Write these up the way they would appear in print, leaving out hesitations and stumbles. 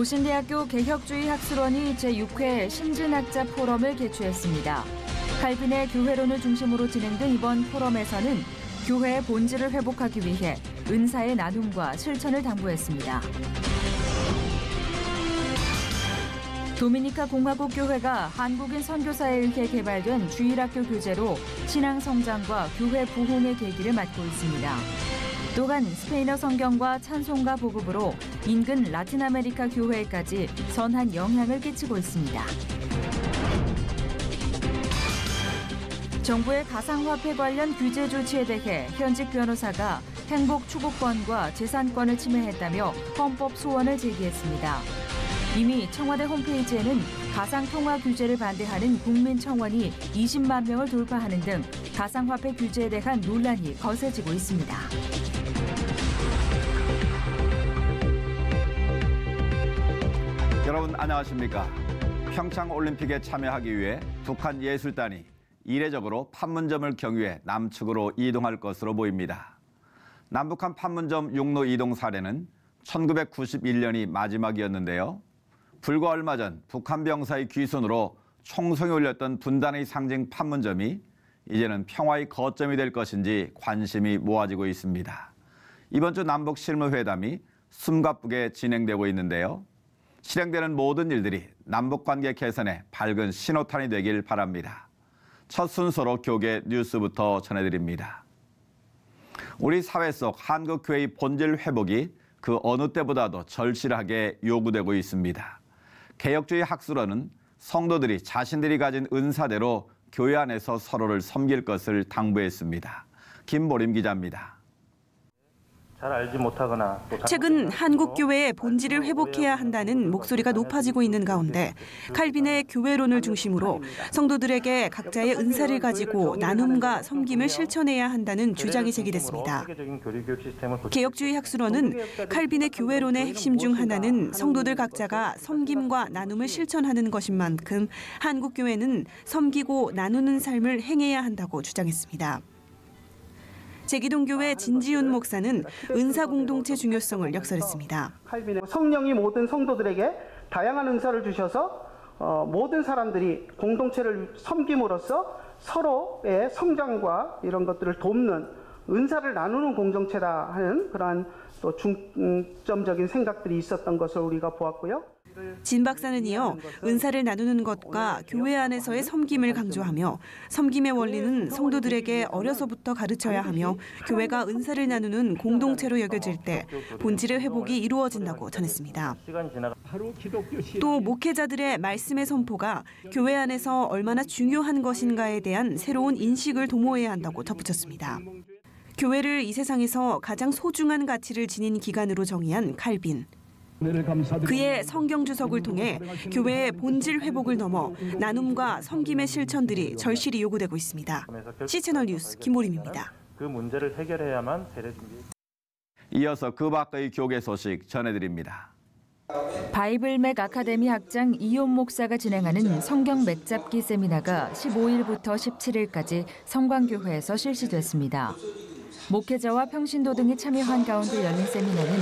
도신대학교 개혁주의 학술원이 제6회 신진학자 포럼을 개최했습니다. 칼빈의 교회론을 중심으로 진행된 이번 포럼에서는 교회의 본질을 회복하기 위해 은사의 나눔과 실천을 당부했습니다. 도미니카 공화국 교회가 한국인 선교사에 의해 개발된 주일학교 교재로 신앙 성장과 교회 부흥의 계기를 맞고 있습니다. 또한 스페인어 성경과 찬송가 보급으로 인근 라틴 아메리카 교회에까지 선한 영향을 끼치고 있습니다. 정부의 가상화폐 관련 규제 조치에 대해 현직 변호사가 행복 추구권과 재산권을 침해했다며 헌법 소원을 제기했습니다. 이미 청와대 홈페이지에는 가상통화 규제를 반대하는 국민청원이 20만 명을 돌파하는 등 가상화폐 규제에 대한 논란이 거세지고 있습니다. 여러분 안녕하십니까? 평창올림픽에 참여하기 위해 북한 예술단이 이례적으로 판문점을 경유해 남측으로 이동할 것으로 보입니다. 남북한 판문점 육로 이동 사례는 1991년이 마지막이었는데요. 불과 얼마 전 북한 병사의 귀순으로 총성이 울렸던 분단의 상징 판문점이 이제는 평화의 거점이 될 것인지 관심이 모아지고 있습니다. 이번 주 남북 실무회담이 숨가쁘게 진행되고 있는데요. 실행되는 모든 일들이 남북관계 개선에 밝은 신호탄이 되길 바랍니다. 첫 순서로 교계 뉴스부터 전해드립니다. 우리 사회 속 한국교회의 본질 회복이 그 어느 때보다도 절실하게 요구되고 있습니다. 개혁주의 학술원은 성도들이 자신들이 가진 은사대로 교회 안에서 서로를 섬길 것을 당부했습니다. 김보림 기자입니다. 잘 알지 못하거나 최근 한국 교회의 본질을 회복해야 한다는 목소리가 높아지고 있는 가운데 칼빈의 교회론을 중심으로 성도들에게 각자의 은사를 가지고 나눔과 섬김을 실천해야 한다는 주장이 제기됐습니다. 개혁주의 학술원은 칼빈의 교회론의 핵심 중 하나는 성도들 각자가 섬김과 나눔을 실천하는 것인 만큼 한국 교회는 섬기고 나누는 삶을 행해야 한다고 주장했습니다. 제기동교회 진지훈 목사는 은사 공동체 중요성을 역설했습니다. 성령이 모든 성도들에게 다양한 은사를 주셔서 모든 사람들이 공동체를 섬김으로써 서로의 성장과 이런 것들을 돕는 은사를 나누는 공동체다 하는 그러한 또 중점적인 생각들이 있었던 것을 우리가 보았고요. 진 박사는 이어 은사를 나누는 것과 교회 안에서의 섬김을 강조하며 섬김의 원리는 성도들에게 어려서부터 가르쳐야 하며 교회가 은사를 나누는 공동체로 여겨질 때 본질의 회복이 이루어진다고 전했습니다. 또 목회자들의 말씀의 선포가 교회 안에서 얼마나 중요한 것인가에 대한 새로운 인식을 도모해야 한다고 덧붙였습니다. 교회를 이 세상에서 가장 소중한 가치를 지닌 기관으로 정의한 칼빈. 그의 성경 주석을 통해 교회의 본질 회복을 넘어 나눔과 섬김의 실천들이 절실히 요구되고 있습니다. C채널 뉴스 김보림입니다. 그 문제를 해결해야만 세례 준비. 이어서 그 밖의 교계 소식 전해드립니다. 바이블맥 아카데미 학장 이온 목사가 진행하는 성경 맥잡기 세미나가 15일부터 17일까지 성광교회에서 실시됐습니다. 목회자와 평신도 등이 참여한 가운데 열린 세미나는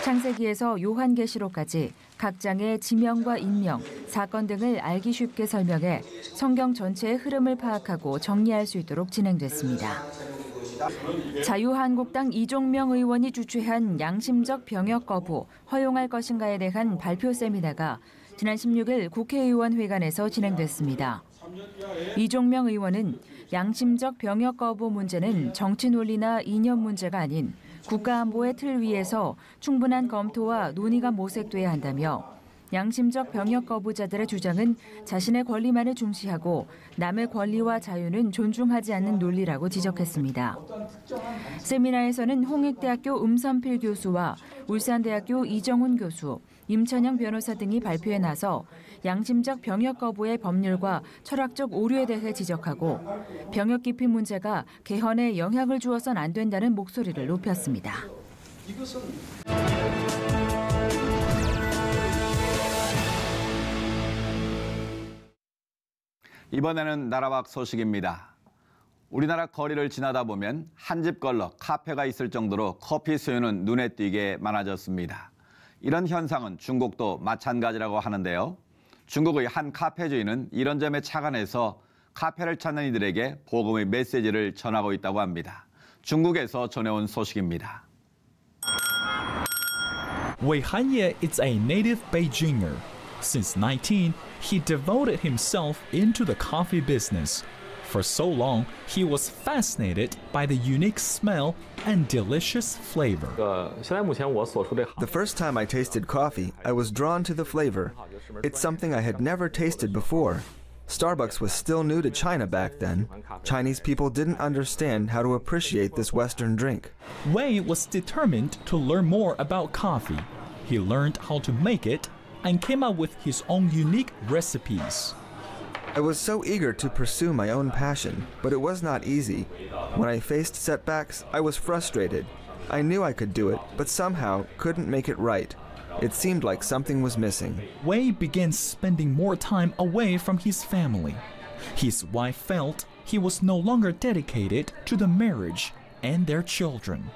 창세기에서 요한계시록까지 각 장의 지명과 인명, 사건 등을 알기 쉽게 설명해 성경 전체의 흐름을 파악하고 정리할 수 있도록 진행됐습니다. 자유한국당 이종명 의원이 주최한 양심적 병역 거부, 허용할 것인가에 대한 발표 세미나가 지난 16일 국회의원회관에서 진행됐습니다. 이종명 의원은 양심적 병역 거부 문제는 정치 논리나 이념 문제가 아닌 국가안보의 틀 위에서 충분한 검토와 논의가 모색돼야 한다며 양심적 병역 거부자들의 주장은 자신의 권리만을 중시하고 남의 권리와 자유는 존중하지 않는 논리라고 지적했습니다. 세미나에서는 홍익대학교 음선필 교수와 울산대학교 이정훈 교수, 임천영 변호사 등이 발표에 나서 양심적 병역 거부의 법률과 철학적 오류에 대해 지적하고 병역 기피 문제가 개헌에 영향을 주어선 안 된다는 목소리를 높였습니다. 이번에는 나라 밖 소식입니다. 우리나라 거리를 지나다 보면 한 집 걸러 카페가 있을 정도로 커피 수요는 눈에 띄게 많아졌습니다. 이런 현상은 중국도 마찬가지라고 하는데요. 중국의 한 카페 주인은 이런 점에 착안해서 카페를 찾는 이들에게 복음의 메시지를 전하고 있다고 합니다. 중국에서 전해온 소식입니다. Wei Hanye is a native Beijinger. Since 19, he devoted himself into the coffee business. For so long, he was fascinated by the unique smell and delicious flavor. The first time I tasted coffee, I was drawn to the flavor. It's something I had never tasted before. Starbucks was still new to China back then. Chinese people didn't understand how to appreciate this Western drink. Wei was determined to learn more about coffee. He learned how to make it and came up with his own unique recipes. I was so eager to pursue my own passion, but it was not easy. When I faced setbacks, I was frustrated. I knew I could do it, but somehow couldn't make it right. It seemed like something was missing. Wei began spending more time away from his family. His wife felt he was no longer dedicated to the marriage and their children.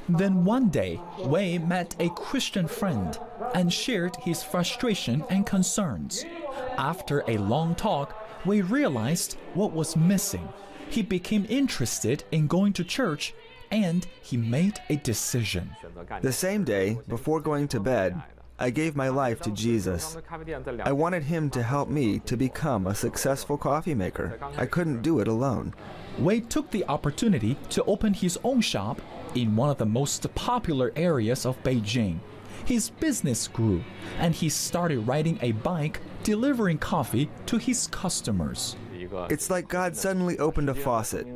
Then one day, Wei met a Christian friend and shared his frustration and concerns. After a long talk, Wei realized what was missing. He became interested in going to church and he made a decision. The same day, before going to bed, I gave my life to Jesus. I wanted him to help me to become a successful coffee maker. I couldn't do it alone. Wei took the opportunity to open his own shop in one of the most popular areas of Beijing. His business grew, and he started riding a bike delivering coffee to his customers. It's like God suddenly opened a faucet.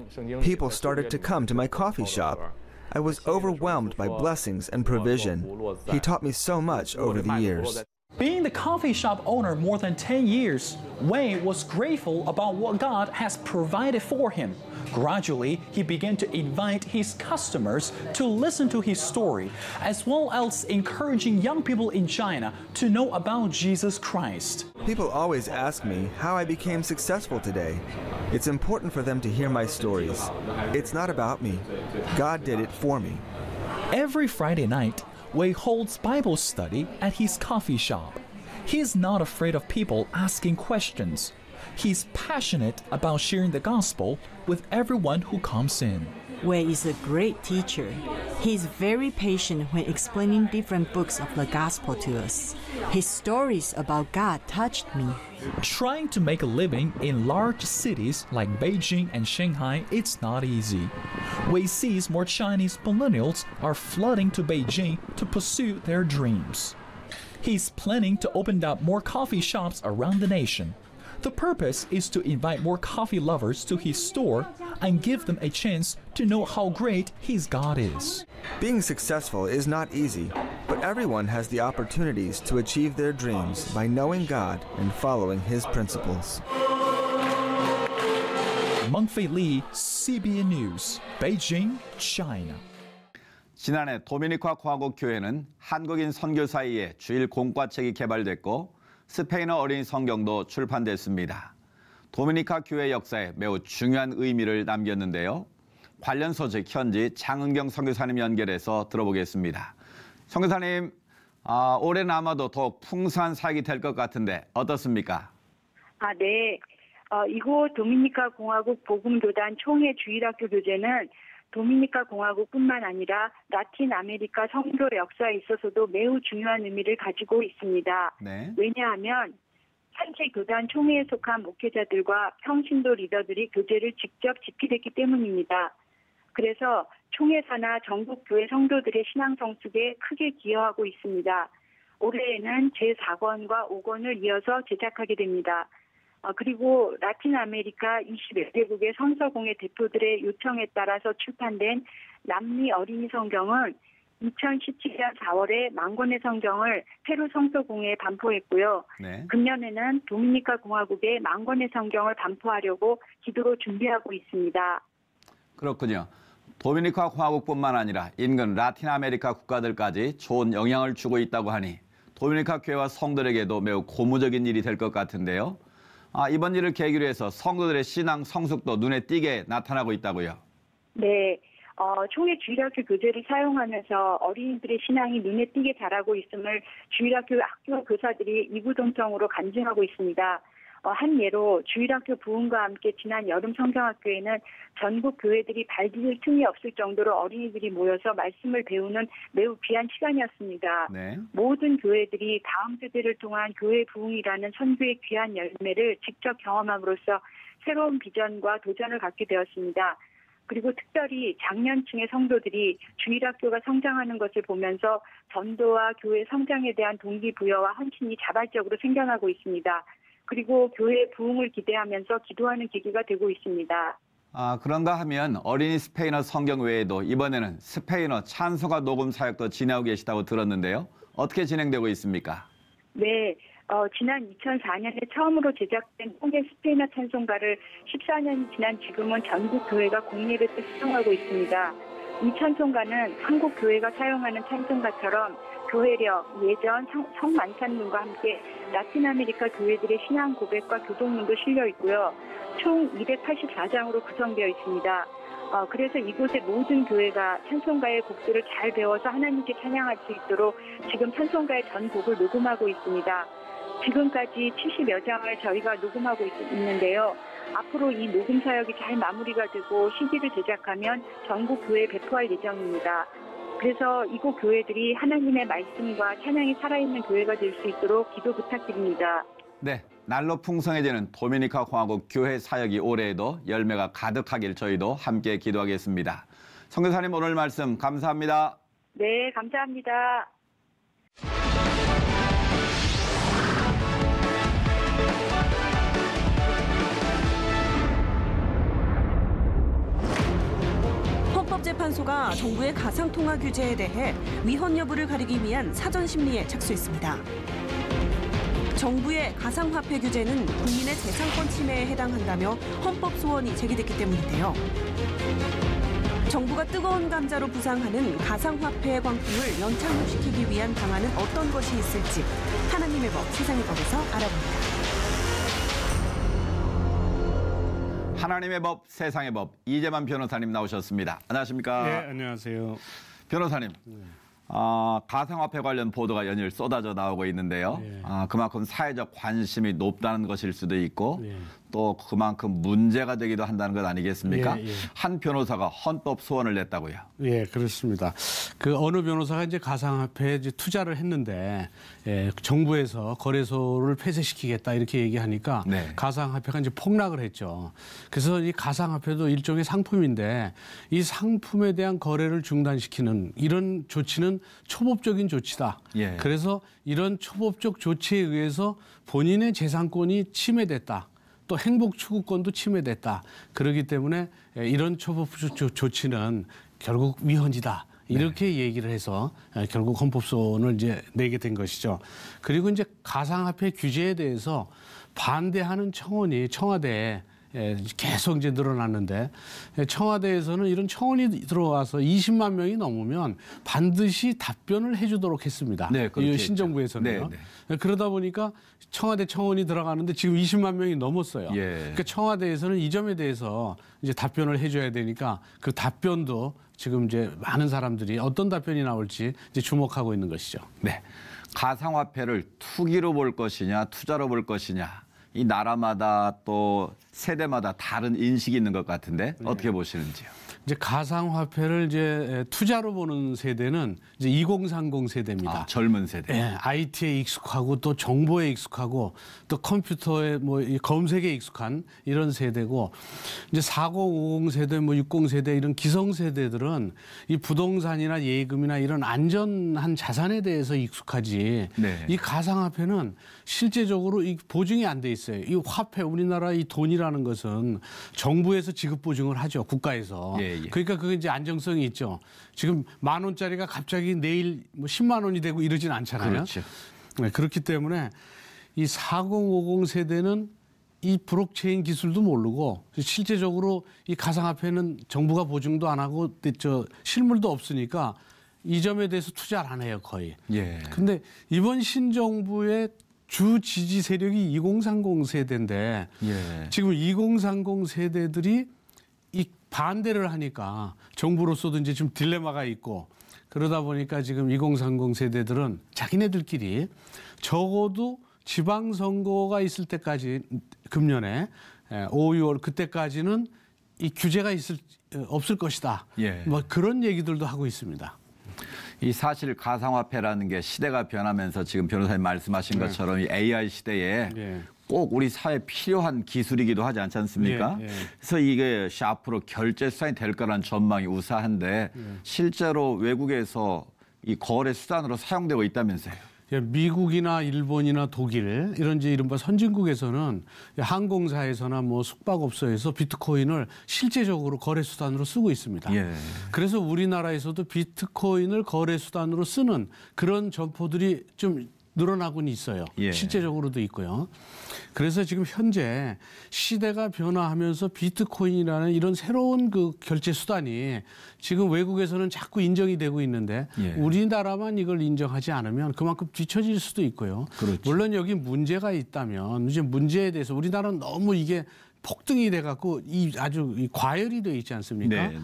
People started to come to my coffee shop. I was overwhelmed by blessings and provision. He taught me so much over the years. Being the coffee shop owner more than 10 years, Wei was grateful about what God has provided for him. Gradually, he began to invite his customers to listen to his story, as well as encouraging young people in China to know about Jesus Christ. People always ask me how I became successful today. It's important for them to hear my stories. It's not about me. God did it for me. Every Friday night, Wei holds Bible study at his coffee shop. He is not afraid of people asking questions. He's passionate about sharing the gospel with everyone who comes in. Wei is a great teacher. He's very patient when explaining different books of the gospel to us. His stories about God touched me. Trying to make a living in large cities like Beijing and Shanghai, it's not easy. Wei sees more Chinese millennials are flooding to Beijing to pursue their dreams. He's planning to open up more coffee shops around the nation. The purpose is to invite more coffee lovers to his store and give them a chance to know how great his God is. Being successful is not easy, but everyone has the opportunities to achieve their dreams by knowing God and following his principles. Mengfei Li, CBN News, Beijing, China. 지난해 도미니카 공화국 교회는 한국인 선교사에 의해 주일 공과책이 개발됐고 스페인어 어린이 성경도 출판됐습니다. 도미니카 교회 역사에 매우 중요한 의미를 남겼는데요. 관련 소식 현지 장은경 선교사님 연결해서 들어보겠습니다. 선교사님, 올해는 아마도 더욱 풍성한 사역이 될 것 같은데 어떻습니까? 네. 이곳 도미니카 공화국 복음교단 총회 주일학교 교재는 도미니카 공화국뿐만 아니라 라틴 아메리카 성교 역사에 있어서도 매우 중요한 의미를 가지고 있습니다. 네. 왜냐하면 산체 교단 총회에 속한 목회자들과 평신도 리더들이 교재를 직접 집필했기 때문입니다. 그래서 총회사나 전국 교회 성도들의 신앙 성숙에 크게 기여하고 있습니다. 올해에는 제4권과 5권을 이어서 제작하게 됩니다. 그리고 라틴 아메리카 21개국의 선서공회 대표들의 요청에 따라서 출판된 남미 어린이 성경은 2017년 4월에 만권의 성경을 페루 성서공회에 반포했고요. 네. 금년에는 도미니카 공화국에 만권의 성경을 반포하려고 기도로 준비하고 있습니다. 그렇군요. 도미니카 공화국뿐만 아니라 인근 라틴 아메리카 국가들까지 좋은 영향을 주고 있다고 하니 도미니카 교회와 성도들에게도 매우 고무적인 일이 될 것 같은데요. 이번 일을 계기로 해서 성도들의 신앙 성숙도 눈에 띄게 나타나고 있다고요. 네. 총회 주일학교 교재를 사용하면서 어린이들의 신앙이 눈에 띄게 자라고 있음을 주일학교 학교 교사들이 이구동성으로 간증하고 있습니다. 한 예로 주일학교 부흥과 함께 지난 여름 성경학교에는 전국 교회들이 발 디딜 틈이 없을 정도로 어린이들이 모여서 말씀을 배우는 매우 귀한 시간이었습니다. 네. 모든 교회들이 다음 세대를 통한 교회 부흥이라는 선교의 귀한 열매를 직접 경험함으로써 새로운 비전과 도전을 갖게 되었습니다. 그리고 특별히 장년층의 성도들이 주일학교가 성장하는 것을 보면서 전도와 교회 성장에 대한 동기부여와 헌신이 자발적으로 생겨나고 있습니다. 그리고 교회의 부흥을 기대하면서 기도하는 계기가 되고 있습니다. 그런가 하면 어린이 스페인어 성경 외에도 이번에는 스페인어 찬송가 녹음 사역도 진행하고 계시다고 들었는데요. 어떻게 진행되고 있습니까? 네. 지난 2004년에 처음으로 제작된 통일 스페인어 찬송가를 14년이 지난 지금은 전국 교회가 공예를 수송하고 있습니다. 이 찬송가는 한국 교회가 사용하는 찬송가처럼 교회력, 예전, 성만찬문과 함께 라틴 아메리카 교회들의 신앙 고백과 교동문도 실려 있고요. 총 284장으로 구성되어 있습니다. 그래서 이곳의 모든 교회가 찬송가의 곡들을 잘 배워서 하나님께 찬양할 수 있도록 지금 찬송가의 전 곡을 녹음하고 있습니다. 지금까지 70여 장을 저희가 녹음하고 있는데요. 앞으로 이 녹음 사역이 잘 마무리가 되고 CD를 제작하면 전국 교회에 배포할 예정입니다. 그래서 이곳 교회들이 하나님의 말씀과 찬양이 살아있는 교회가 될 수 있도록 기도 부탁드립니다. 네, 날로 풍성해지는 도미니카 공화국 교회 사역이 올해에도 열매가 가득하길 저희도 함께 기도하겠습니다. 선교사님 오늘 말씀 감사합니다. 네, 감사합니다. 헌법재판소가 정부의 가상통화 규제에 대해 위헌 여부를 가리기 위한 사전 심리에 착수했습니다. 정부의 가상화폐 규제는 국민의 재산권 침해에 해당한다며 헌법 소원이 제기됐기 때문인데요. 정부가 뜨거운 감자로 부상하는 가상화폐의 광풍을 연착륙시키기 위한 방안은 어떤 것이 있을지 하나님의 법, 세상의 법에서 알아봅니다. 하나님의 법, 세상의 법, 이재만 변호사님 나오셨습니다. 안녕하십니까? 네, 안녕하세요. 변호사님, 가상화폐 관련 보도가 연일 쏟아져 나오고 있는데요. 네. 그만큼 사회적 관심이 높다는 것일 수도 있고 네. 또 그만큼 문제가 되기도 한다는 것 아니겠습니까? 예, 예. 한 변호사가 헌법 소원을 냈다고요. 예, 그렇습니다. 그 어느 변호사가 이제 가상화폐에 이제 투자를 했는데 정부에서 거래소를 폐쇄시키겠다 이렇게 얘기하니까 네. 가상화폐가 이제 폭락을 했죠. 그래서 이 가상화폐도 일종의 상품인데 이 상품에 대한 거래를 중단시키는 이런 조치는 초법적인 조치다. 예. 그래서 이런 초법적 조치에 의해서 본인의 재산권이 침해됐다. 또 행복 추구권도 침해됐다. 그렇기 때문에 이런 초법적 조치는 결국 위헌이다. 이렇게 얘기를 해서 결국 헌법소원을 이제 내게 된 것이죠. 그리고 이제 가상화폐 규제에 대해서 반대하는 청원이 청와대에 계속 이제 늘어났는데 청와대에서는 이런 청원이 들어와서 20만 명이 넘으면 반드시 답변을 해주도록 했습니다. 네, 이 신정부에서는요. 네, 네. 그러다 보니까 청와대 청원이 들어가는데 지금 20만 명이 넘었어요. 예. 그러니까 청와대에서는 이 점에 대해서 이제 답변을 해줘야 되니까 그 답변도 지금 이제 많은 사람들이 어떤 답변이 나올지 이제 주목하고 있는 것이죠. 네, 가상화폐를 투기로 볼 것이냐, 투자로 볼 것이냐. 이 나라마다 또 세대마다 다른 인식이 있는 것 같은데 어떻게 보시는지요? 이제 가상화폐를 이제 투자로 보는 세대는 이제 2030 세대입니다. 젊은 세대. 네, IT에 익숙하고 또 정보에 익숙하고 또 컴퓨터에 뭐 검색에 익숙한 이런 세대고 이제 4050 세대, 뭐 60 세대 이런 기성 세대들은 이 부동산이나 예금이나 이런 안전한 자산에 대해서 익숙하지. 네. 이 가상화폐는 실제적으로 이 보증이 안 돼 있어요. 이 화폐, 우리나라 이 돈이라는 것은 정부에서 지급 보증을 하죠. 국가에서. 예, 예. 그러니까 그게 이제 안정성이 있죠. 지금 10,000원짜리가 갑자기 내일 뭐 10만 원이 되고 이러진 않잖아요. 그렇죠. 네, 그렇기 때문에 이 4050 세대는 이 블록체인 기술도 모르고 실제적으로 이 가상화폐는 정부가 보증도 안 하고 실물도 없으니까 이 점에 대해서 투자를 안 해요, 거의. 예. 근데 이번 신정부의 주 지지 세력이 2030 세대인데 예. 지금 2030 세대들이 이 반대를 하니까 정부로서도 이제 좀 딜레마가 있고 그러다 보니까 지금 2030 세대들은 자기네들끼리 적어도 지방선거가 있을 때까지 금년에 5, 6월 그때까지는 이 규제가 없을 것이다. 예. 뭐 그런 얘기들도 하고 있습니다. 이 사실 가상화폐라는 게 시대가 변하면서 지금 변호사님 말씀하신 것처럼 이 AI 시대에 꼭 우리 사회에 필요한 기술이기도 하지 않지 않습니까? 그래서 이게 앞으로 결제 수단이 될 거라는 전망이 우세한데 실제로 외국에서 이 거래 수단으로 사용되고 있다면서요? 미국이나 일본이나 독일 이런 이제 이른바 선진국에서는 항공사에서나 뭐 숙박업소에서 비트코인을 실제적으로 거래 수단으로 쓰고 있습니다. 예. 그래서 우리나라에서도 비트코인을 거래 수단으로 쓰는 그런 점포들이 좀 늘어나고는 있어요. 예. 실제적으로도 있고요. 그래서 지금 현재 시대가 변화하면서 비트코인이라는 이런 새로운 그 결제 수단이 지금 외국에서는 자꾸 인정이 되고 있는데 우리나라만 이걸 인정하지 않으면 그만큼 뒤처질 수도 있고요. 그렇죠. 물론 여기 문제가 있다면 이제 문제에 대해서 우리나라는 너무 이게 폭등이 돼갖고 아주 과열이 되어 있지 않습니까? 네.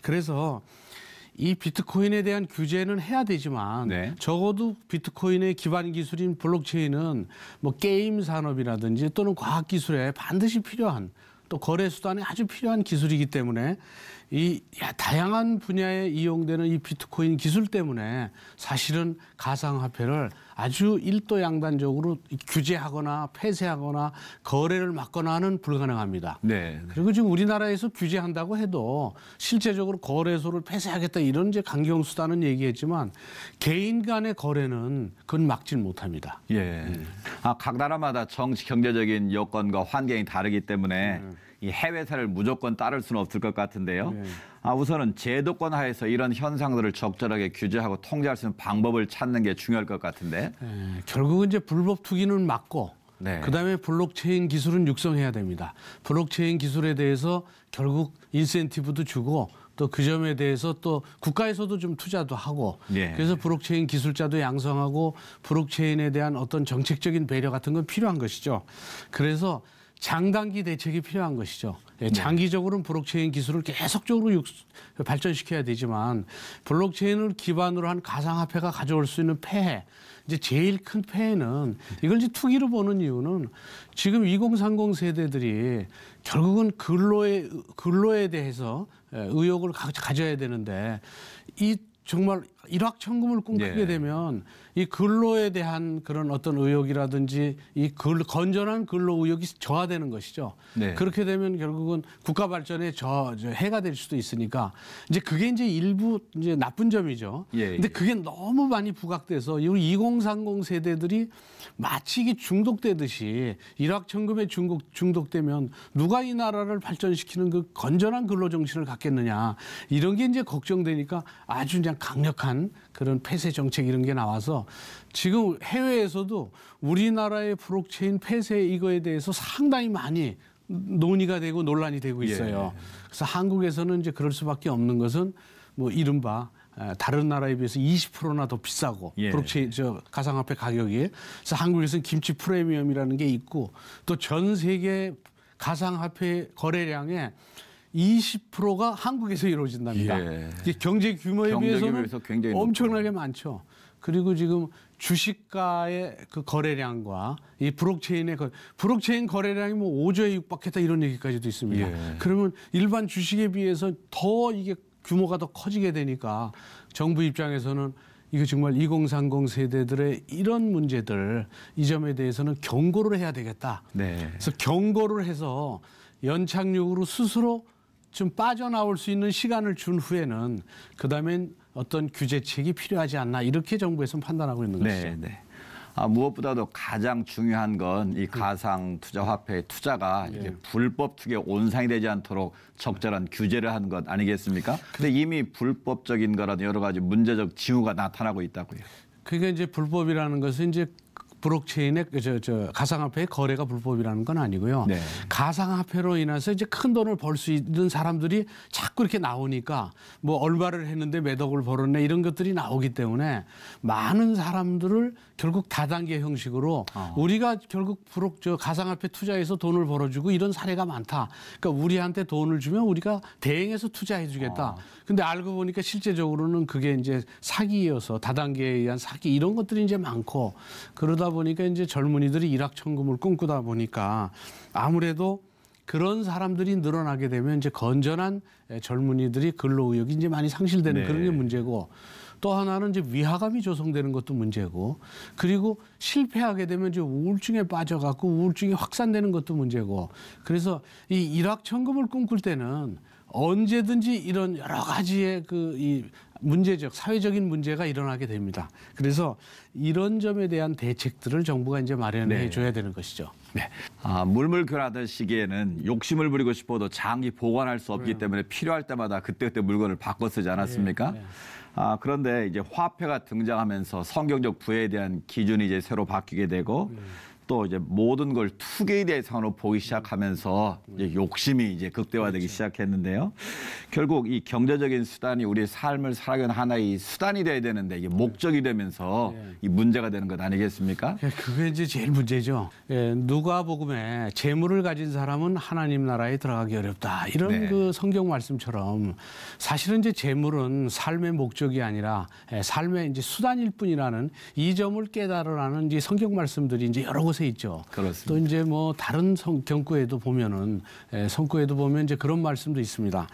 그래서 이 비트코인에 대한 규제는 해야 되지만 적어도 비트코인의 기반 기술인 블록체인은 뭐 게임 산업이라든지 또는 과학 기술에 반드시 필요한 또 거래 수단에 아주 필요한 기술이기 때문에 이 다양한 분야에 이용되는 이 비트코인 기술 때문에 사실은 가상화폐를 아주 일도양단적으로 규제하거나 폐쇄하거나 거래를 막거나 하는 불가능합니다. 네. 그리고 지금 우리나라에서 규제한다고 해도 실제적으로 거래소를 폐쇄하겠다 이런 이제 강경 수단은 얘기했지만 개인 간의 거래는 그건 막지는 못합니다. 예. 각 나라마다 정치 경제적인 여건과 환경이 다르기 때문에 이 해외사를 무조건 따를 수는 없을 것 같은데요. 우선은 제도권 하에서 이런 현상들을 적절하게 규제하고 통제할 수 있는 방법을 찾는 게 중요할 것 같은데. 결국은 이제 불법 투기는 막고 그다음에 블록체인 기술은 육성해야 됩니다. 블록체인 기술에 대해서 결국 인센티브도 주고 또 그 점에 대해서 또 국가에서도 좀 투자도 하고 그래서 블록체인 기술자도 양성하고 블록체인에 대한 어떤 정책적인 배려 같은 건 필요한 것이죠. 그래서 장단기 대책이 필요한 것이죠. 장기적으로는 블록체인 기술을 계속적으로 발전시켜야 되지만 블록체인을 기반으로 한 가상화폐가 가져올 수 있는 폐해, 이제 제일 큰 폐해는 이걸 이제 투기로 보는 이유는 지금 2030 세대들이 결국은 근로에 대해서 의욕을 가져야 되는데 이 정말 일확천금을 꿈꾸게 되면 이 근로에 대한 그런 어떤 의욕이라든지 이 건전한 근로 의욕이 저하되는 것이죠. 그렇게 되면 결국은 국가 발전에 해가 될 수도 있으니까 이제 그게 이제 일부 이제 나쁜 점이죠. 근데 그게 너무 많이 부각돼서 우리 2030 세대들이 마치 이게 중독되듯이 일확천금에 중독되면 누가 이 나라를 발전시키는 그 건전한 근로 정신을 갖겠느냐 이런 게 이제 걱정되니까 아주 그냥 강력한 그런 폐쇄 정책 이런 게 나와서 지금 해외에서도 우리나라의 블록체인 폐쇄 이거에 대해서 상당히 많이 논의가 되고 논란이 되고 있어요. 그래서 한국에서는 이제 그럴 수밖에 없는 것은 뭐 이른바 다른 나라에 비해서 20%나 더 비싸고 블록체인 가상화폐 가격이 그래서 한국에서는 김치 프리미엄이라는 게 있고 또 전 세계 가상화폐 거래량의 20%가 한국에서 이루어진답니다. 경제 규모에 비해서는 엄청나게 많죠. 그리고 지금 주식가의 그 거래량과 이 블록체인 거래량이 뭐 5조에 육박했다 이런 얘기까지도 있습니다. 그러면 일반 주식에 비해서 더 이게 규모가 더 커지게 되니까 정부 입장에서는 이거 정말 2030 세대들의 이런 문제들 이 점에 대해서는 경고를 해야 되겠다. 그래서 경고를 해서 연착륙으로 스스로 좀 빠져나올 수 있는 시간을 준 후에는 그다음엔 어떤 규제책이 필요하지 않나 이렇게 정부에서는 판단하고 있는 것이죠. 무엇보다도 가장 중요한 건 이 가상 투자 화폐의 투자가 이게 불법 투기에 온상이 되지 않도록 적절한 규제를 하는 것 아니겠습니까? 근데 이미 불법적인 거라든 여러 가지 문제적 징후가 나타나고 있다고요. 그게 이제 불법이라는 것은 이제 블록체인의 가상화폐의 거래가 불법이라는 건 아니고요. 네. 가상화폐로 인해서 이제 큰 돈을 벌 수 있는 사람들이 자꾸 이렇게 나오니까 뭐 얼마를 했는데 몇 억을 벌었네 이런 것들이 나오기 때문에 많은 사람들을 결국 다단계 형식으로 우리가 결국 가상화폐 투자해서 돈을 벌어주고 이런 사례가 많다. 그러니까 우리한테 돈을 주면 우리가 대행해서 투자해주겠다. 근데 알고 보니까 실제적으로는 그게 이제 사기여서 다단계에 의한 사기 이런 것들이 이제 많고 그러다 보니까 이제 젊은이들이 일확천금을 꿈꾸다 보니까 아무래도 그런 사람들이 늘어나게 되면 이제 건전한 젊은이들이 근로 의욕이 이제 많이 상실되는 그런 게 문제고 또 하나는 이제 위화감이 조성되는 것도 문제고 그리고 실패하게 되면 이제 우울증에 빠져갖고 우울증이 확산되는 것도 문제고 그래서 이 일확천금을 꿈꿀 때는 언제든지 이런 여러 가지의 이 문제적 사회적인 문제가 일어나게 됩니다. 그래서 이런 점에 대한 대책들을 정부가 이제 마련해 줘야 되는 것이죠. 네. 물물 교환하던 시기에는 욕심을 부리고 싶어도 장기 보관할 수 없기 때문에 필요할 때마다 그때그때 물건을 바꿔 쓰지 않았습니까? 그런데 이제 화폐가 등장하면서 성경적 부에 대한 기준이 이제 새로 바뀌게 되고 또 이제 모든 걸 투기의 대상으로 보기 시작하면서 이제 욕심이 이제 극대화되기 시작했는데요. 결국 이 경제적인 수단이 우리 삶을 살아가는 하나의 수단이 돼야 되는데 이게 목적이 되면서 이 문제가 되는 것 아니겠습니까? 그게 이제 제일 문제죠. 누가복음에 재물을 가진 사람은 하나님 나라에 들어가기 어렵다. 이런 그 성경 말씀처럼 사실은 이제 재물은 삶의 목적이 아니라 삶의 이제 수단일 뿐이라는 이 점을 깨달으라는 이제 성경 말씀들이 이제 여러 곳에 있죠. 그렇습니다. 또 이제 뭐 다른 경구에도 보면은 성구에도 보면 이제 그런 말씀도 있습니다.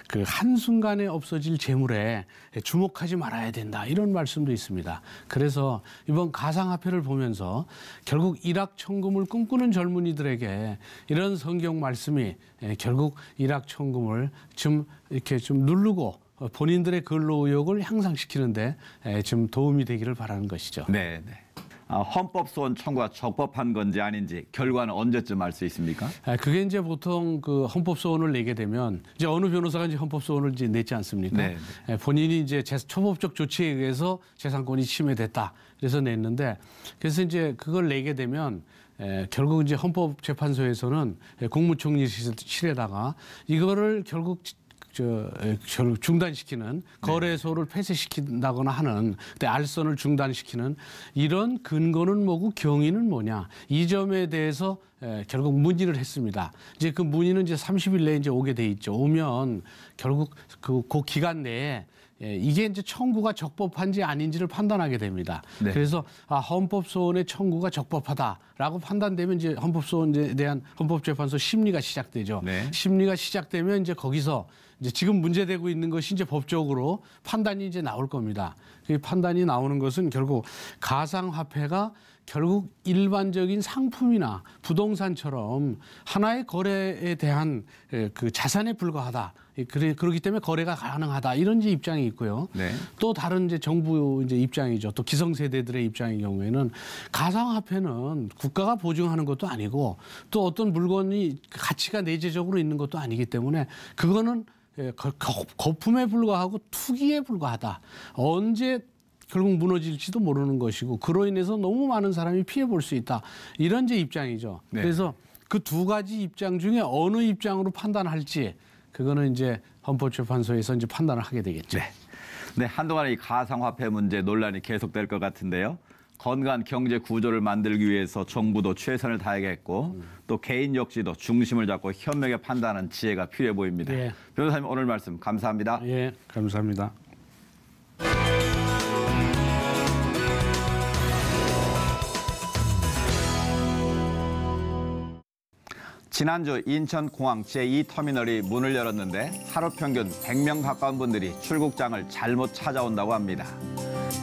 그 한순간에 없어질 재물에 주목하지 말아야 된다. 이런 말씀도 있습니다. 그래서 이번 가상화폐를 보면서 결국 일확천금을 꿈꾸는 젊은이들에게 이런 성경 말씀이 결국 일확천금을 좀 이렇게 좀 누르고 본인들의 근로 의욕을 향상시키는데 좀 도움이 되기를 바라는 것이죠. 네. 헌법 소원 청구가 적법한 건지 아닌지 결과는 언제쯤 알 수 있습니까? 그게 이제 보통 그 헌법 소원을 내게 되면 이제 어느 변호사가 이제 헌법 소원을 이제 냈지 않습니까? 본인이 이제 초법적 조치에 의해서 재산권이 침해됐다. 그래서 냈는데 그래서 이제 그걸 내게 되면 결국 이제 헌법재판소에서는 국무총리실에다가 이거를 결국 중단시키는 거래소를 폐쇄시킨다거나 하는 그때 알선을 중단시키는 이런 근거는 뭐고 경위는 뭐냐 이 점에 대해서 결국 문의를 했습니다. 이제 그 문의는 이제 30일 내에 이제 오게 돼 있죠. 오면 결국 그 기간 내에 이게 이제 청구가 적법한지 아닌지를 판단하게 됩니다. 그래서 헌법소원의 청구가 적법하다라고 판단되면 이제 헌법소원에 대한 헌법재판소 심리가 시작되죠. 심리가 시작되면 이제 거기서 이제 지금 문제되고 있는 것이 이제 법적으로 판단이 이제 나올 겁니다. 그 판단이 나오는 것은 결국 가상화폐가 결국 일반적인 상품이나 부동산처럼 하나의 거래에 대한 그 자산에 불과하다. 그렇기 때문에 거래가 가능하다. 이런 이제 입장이 있고요. 또 다른 이제 정부 이제 입장이죠. 또 기성세대들의 입장의 경우에는 가상화폐는 국가가 보증하는 것도 아니고 또 어떤 물건이 가치가 내재적으로 있는 것도 아니기 때문에 그거는 거품에 불과하고 투기에 불과하다. 언제 결국 무너질지도 모르는 것이고 그로 인해서 너무 많은 사람이 피해 볼 수 있다. 이런 이제 입장이죠. 그래서 그 두 가지 입장 중에 어느 입장으로 판단할지 그거는 이제 헌법재판소에서 이제 판단을 하게 되겠죠. 한동안 이 가상화폐 문제 논란이 계속될 것 같은데요. 건강한 경제 구조를 만들기 위해서 정부도 최선을 다하겠고 또 개인 역시도 중심을 잡고 현명하게 판단하는 지혜가 필요해 보입니다. 변호사님 오늘 말씀 감사합니다. 감사합니다. 지난주 인천공항 제2터미널이 문을 열었는데 하루 평균 100명 가까운 분들이 출국장을 잘못 찾아온다고 합니다.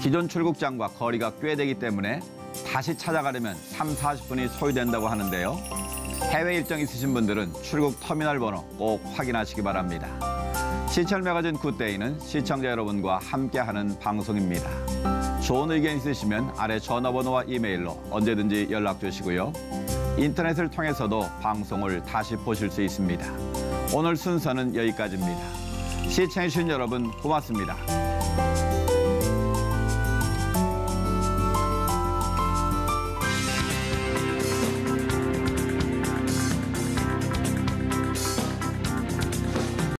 기존 출국장과 거리가 꽤 되기 때문에 다시 찾아가려면 30-40분이 소요된다고 하는데요. 해외 일정 있으신 분들은 출국 터미널 번호 꼭 확인하시기 바랍니다. 시청 매거진 굿데이는 시청자 여러분과 함께하는 방송입니다. 좋은 의견 있으시면 아래 전화번호와 이메일로 언제든지 연락 주시고요. 인터넷을 통해서도 방송을 다시 보실 수 있습니다. 오늘 순서는 여기까지입니다. 시청해주신 여러분 고맙습니다.